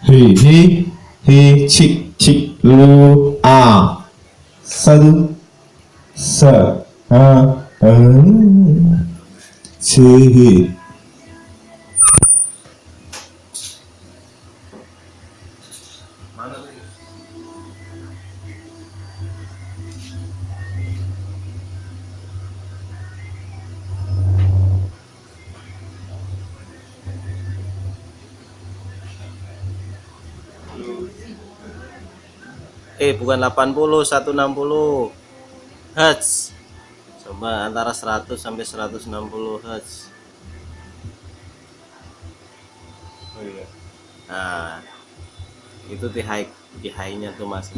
hi cik lu a satu se a ci Bukan 80, 160 Hz. Coba antara 100 sampai 160 Hz. oh iya Nah, itu di high-nya tuh Mas.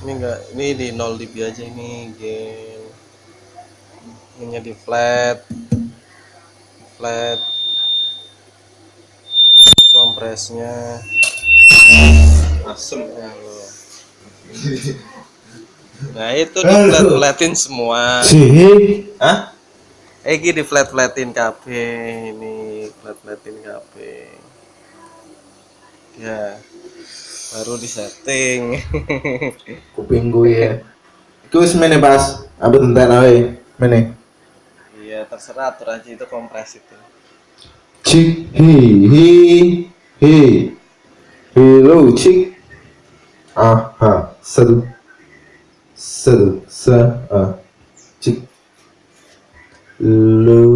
Ini enggak, ini di 0 dB aja ini gain. Ininya di flat. Kompresnya asem ya lo. Nah, itu di flatin semua. Hah? Egi di flatin KB, ini flatin KB. Ya, baru di setting. Kuping gue ya iku wis mene pas apa tentang awe mene Iya, terserah atur aja itu kompres itu. cik hi hello cik aha satu se cik lu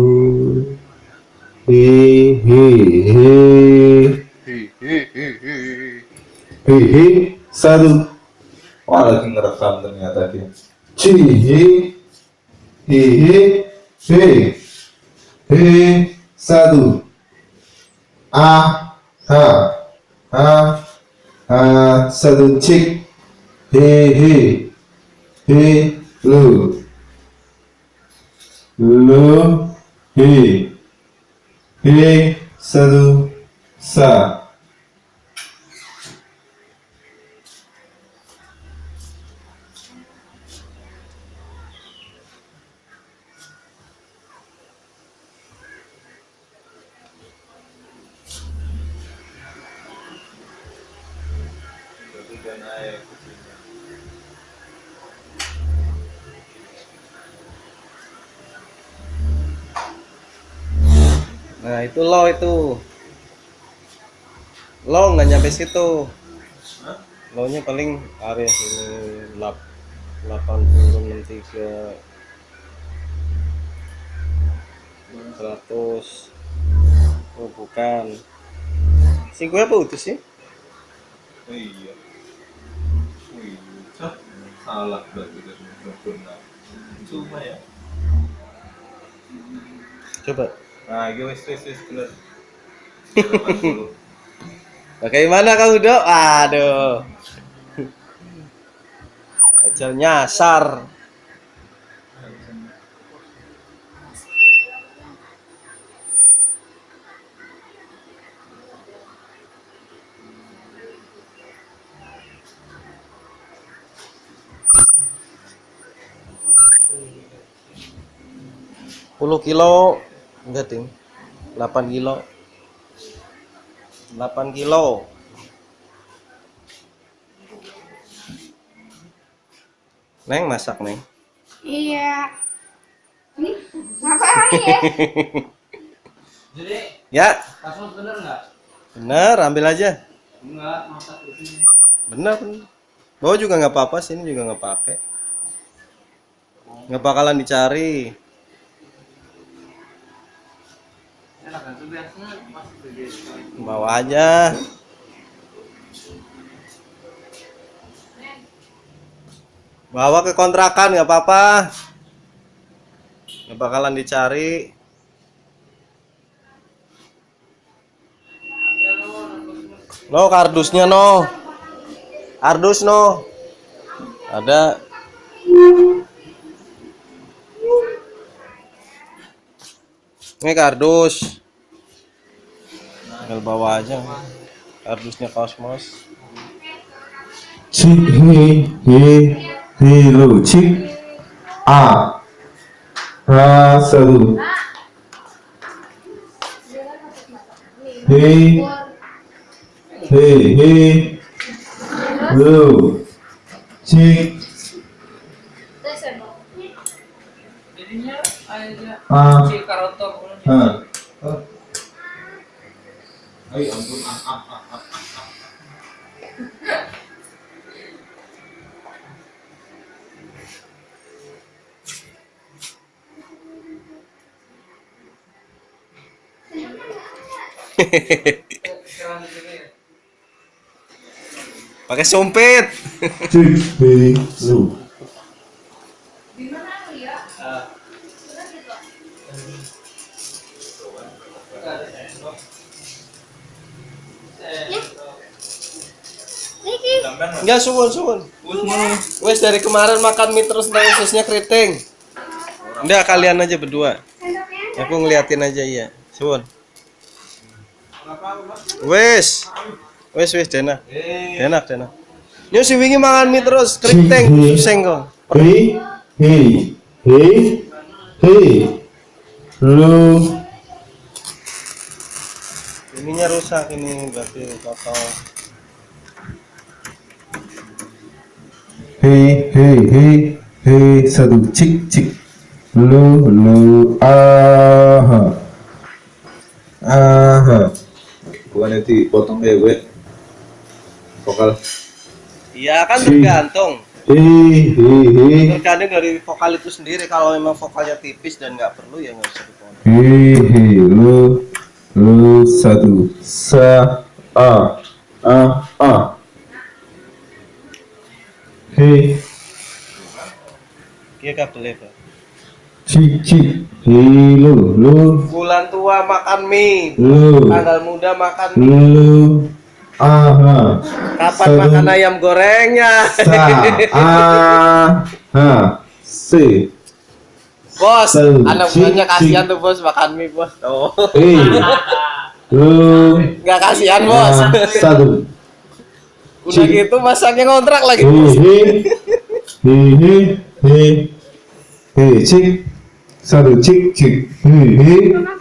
hi satu wah lagi ngerekam ternyata dia cik hi satu ha satu cik he lu he satu sa Nah, itu low nggak nyampe situ. Low-nya paling area sini 80, 63, 100. Oh, bukan. Si gue apa utus sih? iya salah berarti dari benar cuma ya Coba. nah gue wis bener Bagaimana kamu, Dok? Aduh. Ajar nyasar. Puluh kilo enggak ting 8 kilo 8 kilo Neng masak Neng. Iya. Ini ngapain ya? Jadi, Ya kasus bener nggak? bener, ambil aja. Enggak, masak di sini. Bener. Bawa juga nggak apa-apa, sini juga nggak pakai, nggak bakalan dicari. Enak kan? Itu biasanya masuk di desa. Bawa aja. Bawa ke kontrakan nggak apa-apa, nggak bakalan dicari. No, kardusnya no. Kardus no. Ada. Ini kardus. Tinggal bawa aja. Kardusnya Cosmos. Cik, lo, cik. A. Satu. Lo, cik. Jadinya ada A. si karotok. Ayo ampun, Pakai sumpit. Cik, lo. Di mana lu ya? Sudah gitu. Niki. Enggak, suwun. Wes dari kemarin makan mie terus dari ususnya keriting. Enggak, kalian aja berdua. Sendoknya. Aku ngeliatin aja iya. Suwun. Wes, Denak. Yo si wingi mangan mie terus keriting suseng kok. Hei, lo. Ininya rusak ini berarti kotor. Hei, satu, cik. Lo, aha. Gua nanti potong ya gue. Vokal. Iya kan Si. tergantung. Hei. Tergantung dari vokal itu sendiri. Kalau memang vokalnya tipis dan nggak perlu ya nggak usah dipotong. Hei, lo, satu, a. Hei, Iya kabelnya Pak. cik. Hei, lo, Bulan tua makan mie, lo, tanggal muda makan mie. lo, aha. Kapan Satu. makan ayam gorengnya? Si. Bos, Satu. anak buahnya kasihan tuh bos makan mie bos. Oh, Hei, lo, nggak kasihan bos. satu. Udah gitu masaknya ngontrak lagi. Hei, cik. Satu, cik. Hei. Mama